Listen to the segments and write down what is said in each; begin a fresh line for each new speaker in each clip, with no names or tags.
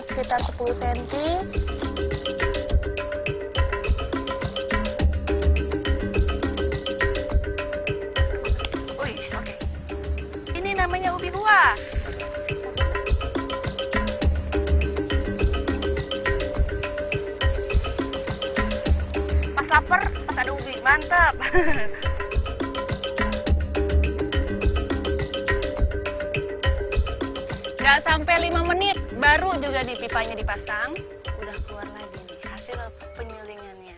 sekitar 10 cm. Wih, oke. Ini namanya ubi buah. Pas lapar, pas ada ubi, mantap. Nggak sampai 5 menit, baru juga di pipanya dipasang. Udah keluar lagi nih hasil penyulingannya.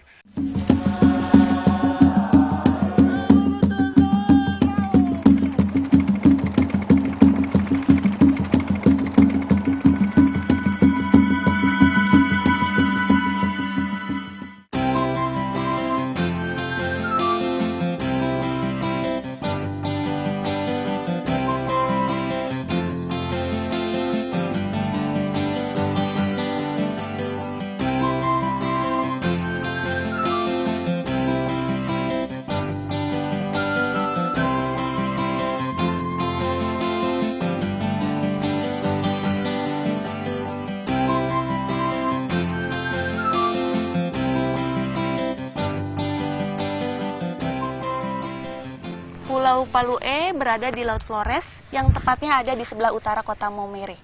Pulau Palue berada di Laut Flores yang tepatnya ada di sebelah utara kota Maumere.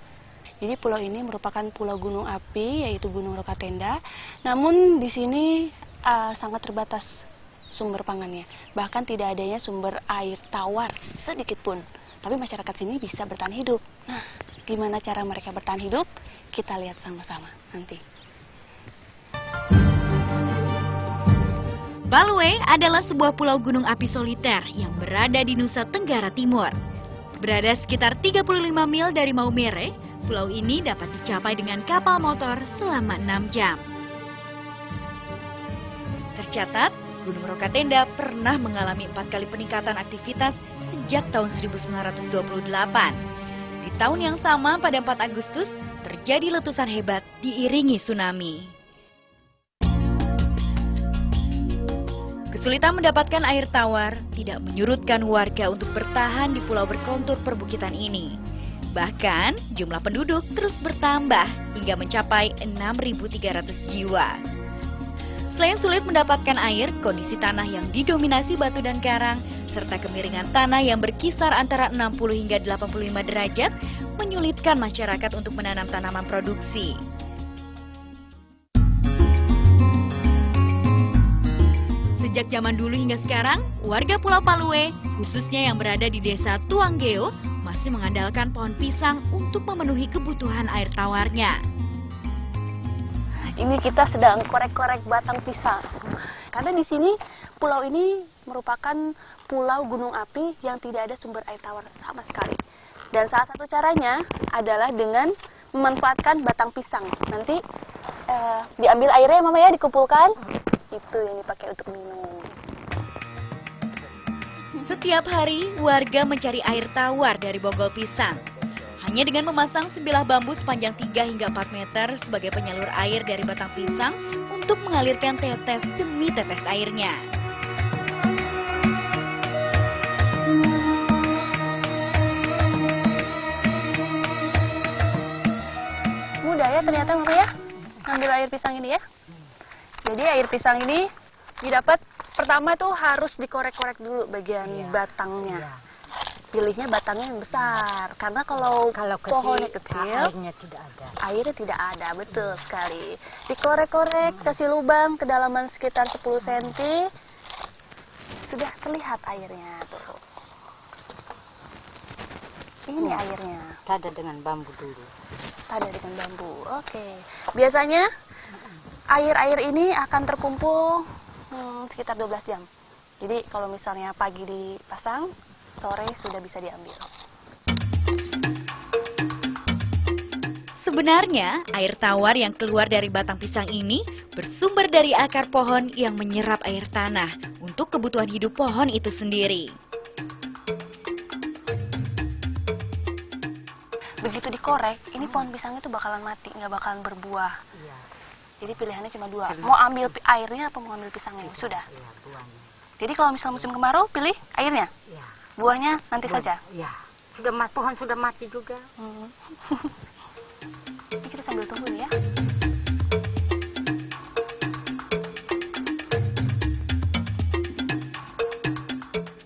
Jadi pulau ini merupakan pulau gunung api, yaitu Gunung Rokatenda. Namun di sini sangat terbatas sumber pangannya. Bahkan tidak adanya sumber air tawar sedikit pun. Tapi masyarakat sini bisa bertahan hidup. Nah, gimana cara mereka bertahan hidup? Kita lihat sama-sama nanti.
Palue adalah sebuah pulau gunung api soliter yang berada di Nusa Tenggara Timur. Berada sekitar 35 mil dari Maumere, pulau ini dapat dicapai dengan kapal motor selama 6 jam. Tercatat, Gunung Rokatenda pernah mengalami 4 kali peningkatan aktivitas sejak tahun 1928. Di tahun yang sama, pada 4 Agustus, terjadi letusan hebat diiringi tsunami. Kesulitan mendapatkan air tawar tidak menyurutkan warga untuk bertahan di pulau berkontur perbukitan ini. Bahkan, jumlah penduduk terus bertambah hingga mencapai 6.300 jiwa. Selain sulit mendapatkan air, kondisi tanah yang didominasi batu dan karang, serta kemiringan tanah yang berkisar antara 60 hingga 85 derajat, menyulitkan masyarakat untuk menanam tanaman produksi. Sejak zaman dulu hingga sekarang, warga Pulau Palue, khususnya yang berada di desa Tuanggeo, masih mengandalkan pohon pisang untuk memenuhi kebutuhan air tawarnya.
Ini kita sedang korek-korek batang pisang. Karena di sini, pulau ini merupakan pulau gunung api yang tidak ada sumber air tawar sama sekali. Dan salah satu caranya adalah dengan memanfaatkan batang pisang. Nanti diambil airnya, Mama ya, dikumpulkan. Itu yang dipakai untuk minum.
Setiap hari, warga mencari air tawar dari bonggol pisang. Hanya dengan memasang sebilah bambu sepanjang 3 hingga 4 meter sebagai penyalur air dari batang pisang untuk mengalirkan tetes demi tetes airnya.
Mudah ya ternyata, Mama ya, ngambil air pisang ini ya. Jadi air pisang ini didapat pertama tuh harus dikorek-korek dulu bagian batangnya. Pilihnya batangnya yang besar, karena kalau pohonnya kecil, airnya tidak ada, betul sekali. Dikorek-korek, kasih lubang kedalaman sekitar 10 cm, sudah terlihat airnya tuh. Ini airnya.
Tada dengan bambu dulu.
Tada dengan bambu, oke. Biasanya air-air ini akan terkumpul sekitar 12 jam. Jadi kalau misalnya pagi dipasang, sore sudah bisa diambil.
Sebenarnya, air tawar yang keluar dari batang pisang ini bersumber dari akar pohon yang menyerap air tanah untuk kebutuhan hidup pohon itu sendiri.
Begitu dikorek, ini pohon pisang itu bakalan mati, nggak bakalan berbuah.
Iya.
Jadi pilihannya cuma dua, mau ambil airnya atau mau ambil pisangnya, sudah.
Iya, buahnya.
Jadi kalau misalnya musim kemarau, pilih airnya.
Iya.
Buahnya nanti saja.
Iya. Pohon sudah mati juga.
Ini kita sambil tunggu nih ya.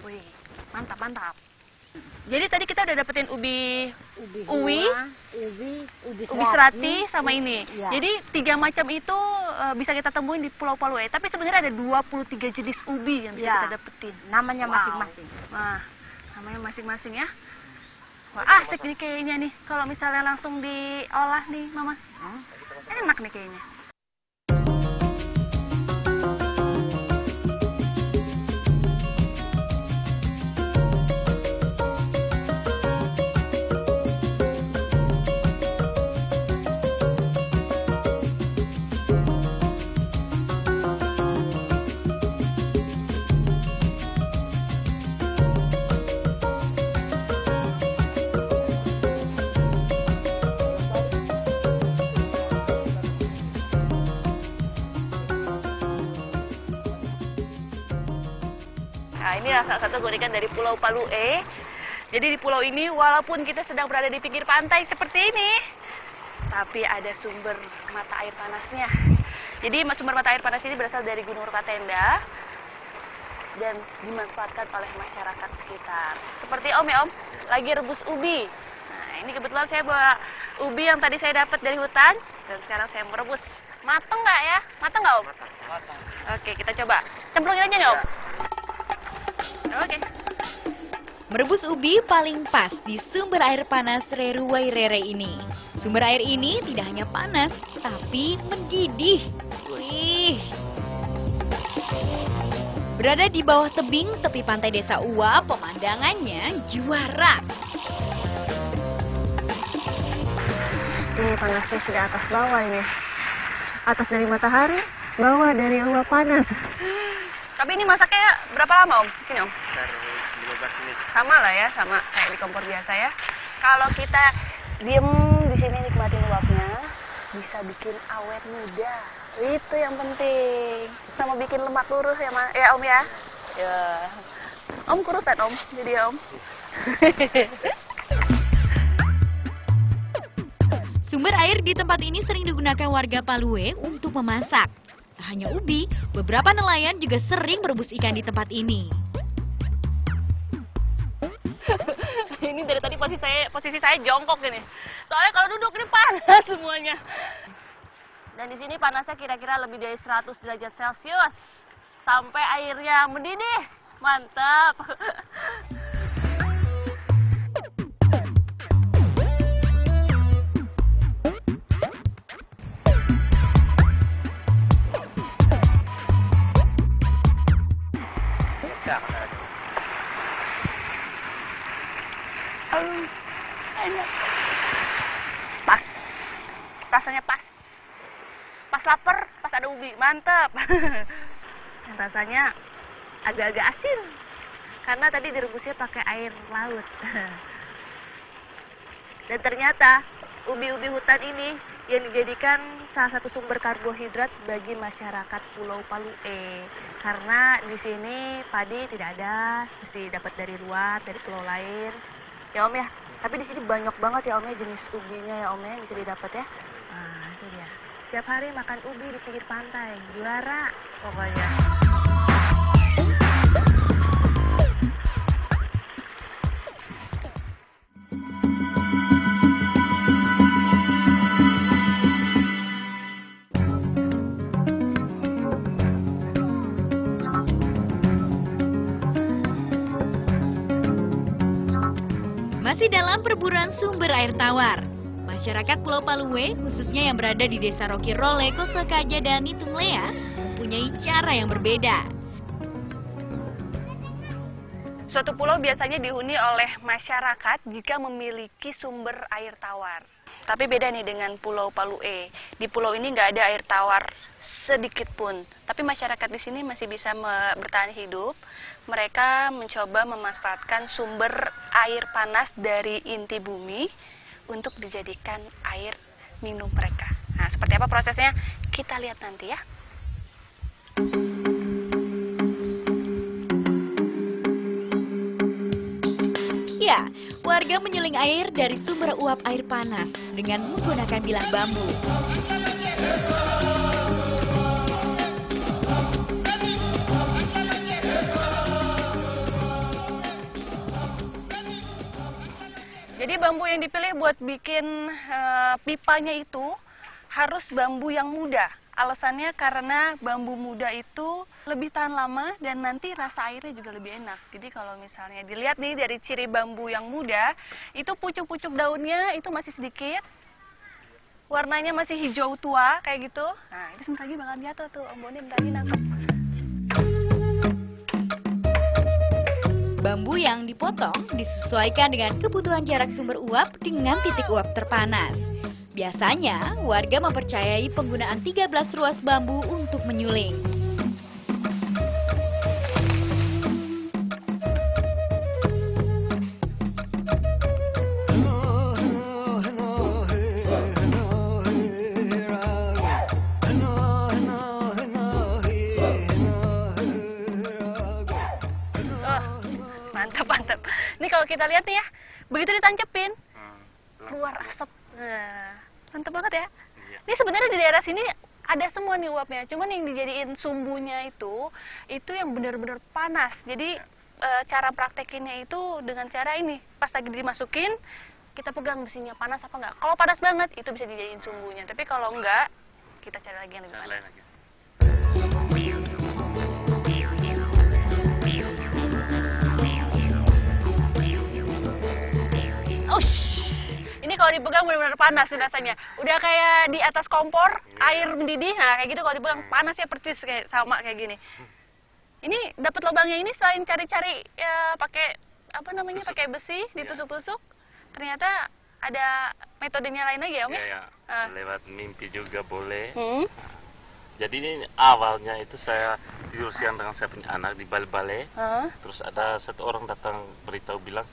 Wih, mantap, mantap. Jadi tadi kita udah dapetin ubi uwi,
ubi
serati sama ini.
Ya.
Jadi 3 macam itu bisa kita temuin di Pulau Palu'e. Tapi sebenarnya ada 23 jenis ubi yang bisa kita dapetin.
Namanya masing-masing.
Wah, namanya masing-masing ya. Wah, asik nih kayaknya nih. Kalau misalnya langsung diolah nih, Mama. Enak nih kayaknya. Nah, ini salah satu keunikan dari Pulau Palu'e. Jadi di pulau ini walaupun kita sedang berada di pinggir pantai seperti ini, tapi ada sumber mata air panasnya. Jadi sumber mata air panas ini berasal dari Gunung Rokatenda dan dimanfaatkan oleh masyarakat sekitar. Seperti Om ya Om, lagi rebus ubi. Nah, ini kebetulan saya bawa ubi yang tadi saya dapat dari hutan dan sekarang saya merebus. Mateng nggak ya? Mateng nggak Om? Mateng. Oke, kita coba. Cemplungin aja nih Om. Oke.
Merebus ubi paling pas di sumber air panas Reruwai Rere ini. Sumber air ini tidak hanya panas, tapi mendidih. Wih. Berada di bawah tebing tepi pantai Desa Uwa, pemandangannya juara.
Ini panasnya sudah atas bawah ini. Atas dari matahari, bawah dari uap panas. Tapi ini masaknya berapa lama Om? Sini Om.
15 menit.
Sama lah ya, sama kayak di kompor biasa ya. Kalau kita diem di sini nikmatin uapnya, bisa bikin awet muda. Itu yang penting. Sama bikin lemak lurus ya, ya Om ya. Ya. Om kurusan Om, jadi ya Om.
Sumber air di tempat ini sering digunakan warga Palu'e untuk memasak. Tak hanya ubi, beberapa nelayan juga sering merebus ikan di tempat ini.
Ini dari tadi posisi saya jongkok gini. Soalnya kalau duduk ini panas semuanya. Dan di sini panasnya kira-kira lebih dari 100 derajat Celcius. Sampai airnya mendidih. Mantap. Enak. Pas. Rasanya pas. Pas lapar, pas ada ubi. Mantap. Rasanya agak-agak asin. Karena tadi direbusnya pakai air laut. Dan ternyata ubi-ubi hutan ini yang dijadikan salah satu sumber karbohidrat bagi masyarakat Pulau Palu'e. Karena di sini padi tidak ada, mesti dapat dari luar, dari pulau lain. Ya Om ya, tapi di sini banyak banget ya Om ya jenis ubinya ya Om ya yang bisa didapat ya. Nah itu dia. Tiap hari makan ubi di pinggir pantai, juara pokoknya.
Masih dalam perburuan sumber air tawar, masyarakat Pulau Palu'e, khususnya yang berada di Desa Roki Role, Kosakaja, dan Nitunglea, mempunyai cara yang berbeda.
Suatu pulau biasanya dihuni oleh masyarakat jika memiliki sumber air tawar. Tapi beda nih dengan Pulau Palu'e. Di pulau ini nggak ada air tawar sedikit pun. Tapi masyarakat di sini masih bisa bertahan hidup. Mereka mencoba memanfaatkan sumber air panas dari inti bumi untuk dijadikan air minum mereka. Nah, seperti apa prosesnya? Kita lihat nanti ya.
Ya, warga menyeling air dari sumber uap air panas dengan menggunakan bilah bambu.
bambu yang dipilih buat bikin pipanya itu harus bambu yang muda. Alasannya karena bambu muda itu lebih tahan lama dan nanti rasa airnya juga lebih enak. Jadi kalau misalnya dilihat nih dari ciri bambu yang muda, itu pucuk-pucuk daunnya itu masih sedikit. Warnanya masih hijau tua kayak gitu. Nah, itu sebentar lagi bakal jatuh tuh. Om Boni bentar lagi nangkep.
Bambu yang dipotong disesuaikan dengan kebutuhan jarak sumber uap dengan titik uap terpanas. Biasanya, warga mempercayai penggunaan 13 ruas bambu untuk menyuling.
Mantap. Ini kalau kita lihat nih ya, begitu ditancepin, keluar asap. Nah, mantap banget ya.
Iya.
Ini sebenarnya di daerah sini ada semua nih uapnya, cuman yang dijadiin sumbunya itu yang benar-benar panas. Jadi cara praktekinnya itu dengan cara ini, pas lagi dimasukin, kita pegang besinya panas apa enggak. Kalau panas banget, itu bisa dijadiin sumbunya. Tapi kalau enggak, kita cari lagi yang lebih
Cari
panas.
lain lagi.
Ini kalau dipegang benar-benar panas nih rasanya. Udah kayak di atas kompor, air mendidih. Nah, kayak gitu kalau dipegang panasnya persis kayak sama kayak gini. Ini dapat lubangnya ini selain cari-cari ya pakai apa namanya? Pakai besi, ditusuk-tusuk. Ternyata ada metodenya lain lagi ya, Om ya?
Iya, lewat mimpi juga boleh. Jadi ini awalnya itu saya tidur siang dengan saya punya anak di balai-balai. Terus ada satu orang datang beritahu bilang,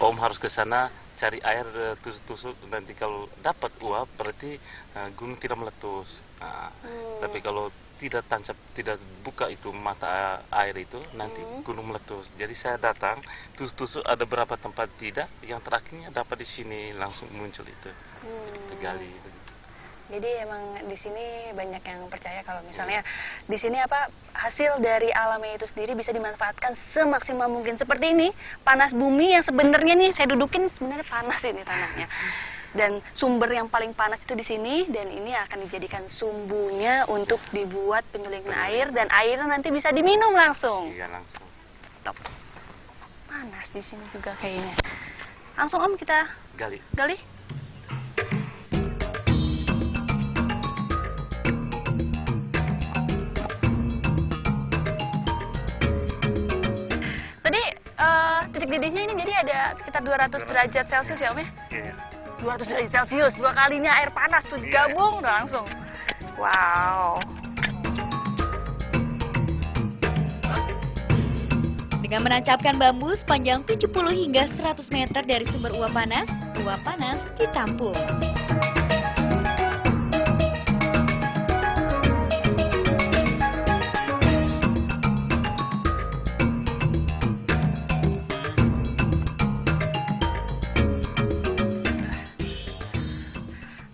Om harus ke sana cari air tusuk-tusuk, nanti kalau dapat uap berarti gunung tidak meletus. Tapi kalau tidak tancap, tidak buka itu mata air itu, nanti gunung meletus. Jadi saya datang, tusuk-tusuk ada berapa tempat tidak, yang terakhirnya dapat di sini langsung muncul itu. Kita gali itu.
Jadi emang di sini banyak yang percaya kalau misalnya di sini apa hasil dari alamnya itu sendiri bisa dimanfaatkan semaksimal mungkin. Seperti ini, panas bumi yang sebenarnya nih saya dudukin sebenarnya panas ini tanahnya. Dan sumber yang paling panas itu di sini, dan ini akan dijadikan sumbunya untuk dibuat penyulingan air, dan airnya nanti bisa diminum langsung.
Iya, langsung.
Top. Panas di sini juga kayaknya. Langsung Om kita
Gali.
gali. Tadi titik didihnya ini jadi ada sekitar 200 derajat Celcius ya Om ya?
Iya.
200 derajat Celcius, dua kalinya air panas tuh gabung udah langsung. Wow.
Dengan menancapkan bambu sepanjang 70 hingga 100 meter dari sumber uap panas ditampung.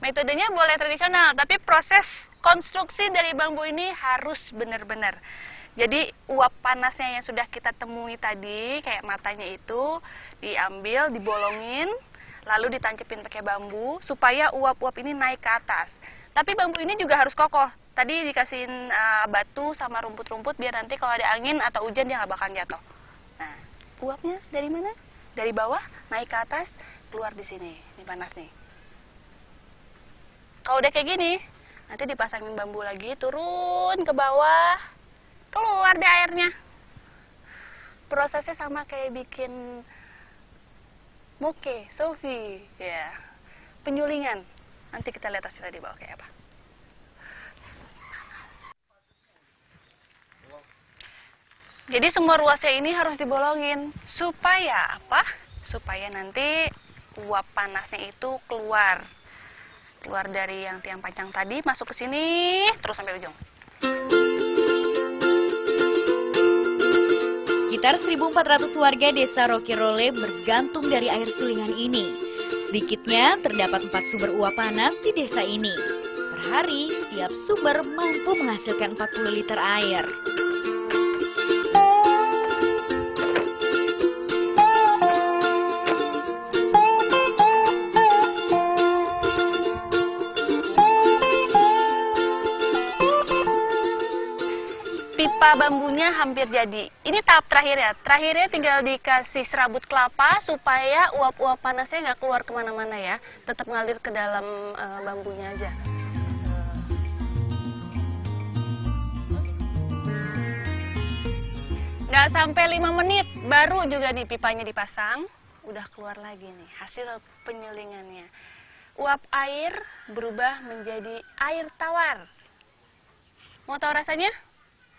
Metodenya boleh tradisional, tapi proses konstruksi dari bambu ini harus benar-benar. Jadi uap panasnya yang sudah kita temui tadi, kayak matanya itu, diambil, dibolongin, lalu ditancepin pakai bambu, supaya uap-uap ini naik ke atas. Tapi bambu ini juga harus kokoh. Tadi dikasihin batu sama rumput-rumput, biar nanti kalau ada angin atau hujan dia nggak bakal jatuh. Nah, uapnya dari mana? Dari bawah, naik ke atas, keluar di sini. Ini panas nih. Kalau udah kayak gini, nanti dipasangin bambu lagi, turun ke bawah, keluar deh airnya. Prosesnya sama kayak bikin moke, sofi, ya, penyulingan. Nanti kita lihat hasilnya di bawah kayak apa. Jadi semua ruasnya ini harus dibolongin. Supaya apa? Supaya nanti uap panasnya itu keluar dari yang tiang panjang tadi, masuk ke sini terus sampai ujung.
Sekitar 1.400 warga desa Rokirole bergantung dari air sulingan ini. Sedikitnya terdapat 4 sumber uap panas di desa ini. Per hari, setiap sumber mampu menghasilkan 40 liter air.
kelapa bambunya hampir jadi. Ini tahap terakhir ya. Terakhirnya tinggal dikasih serabut kelapa supaya uap-uap panasnya nggak keluar kemana-mana ya. Tetap ngalir ke dalam bambunya aja. Nggak sampai 5 menit, baru juga nih pipanya dipasang. Udah keluar lagi nih hasil penyulingannya. Uap air berubah menjadi air tawar. Mau tahu rasanya?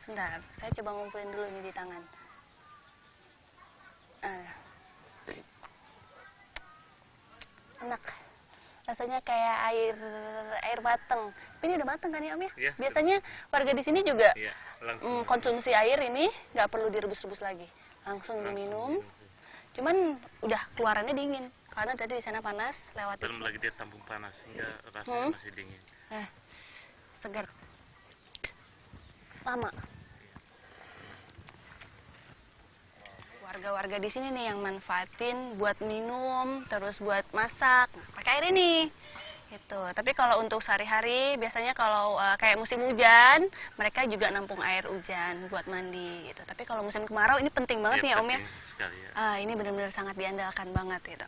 Sebentar, saya coba ngumpulin dulu ini di tangan. Enak. Rasanya kayak air mateng. Tapi ini udah mateng kan ya Om ya?
Iya.
Biasanya warga di sini juga
Langsung.
konsumsi air ini nggak perlu direbus-rebus lagi. Langsung diminum. Cuman udah keluarannya dingin. Karena tadi di sana panas, lewat
Belum lagi dia tampung panas, hingga rasanya masih dingin.
Segar. Lama. Warga-warga di sini nih yang manfaatin buat minum, terus buat masak, pakai air ini. Gitu. Tapi kalau untuk sehari-hari, biasanya kalau kayak musim hujan, mereka juga nampung air hujan buat mandi. Gitu. Tapi kalau musim kemarau ini penting banget nih ya Om ya.
Sekali, ya.
Ini benar-benar sangat diandalkan banget gitu.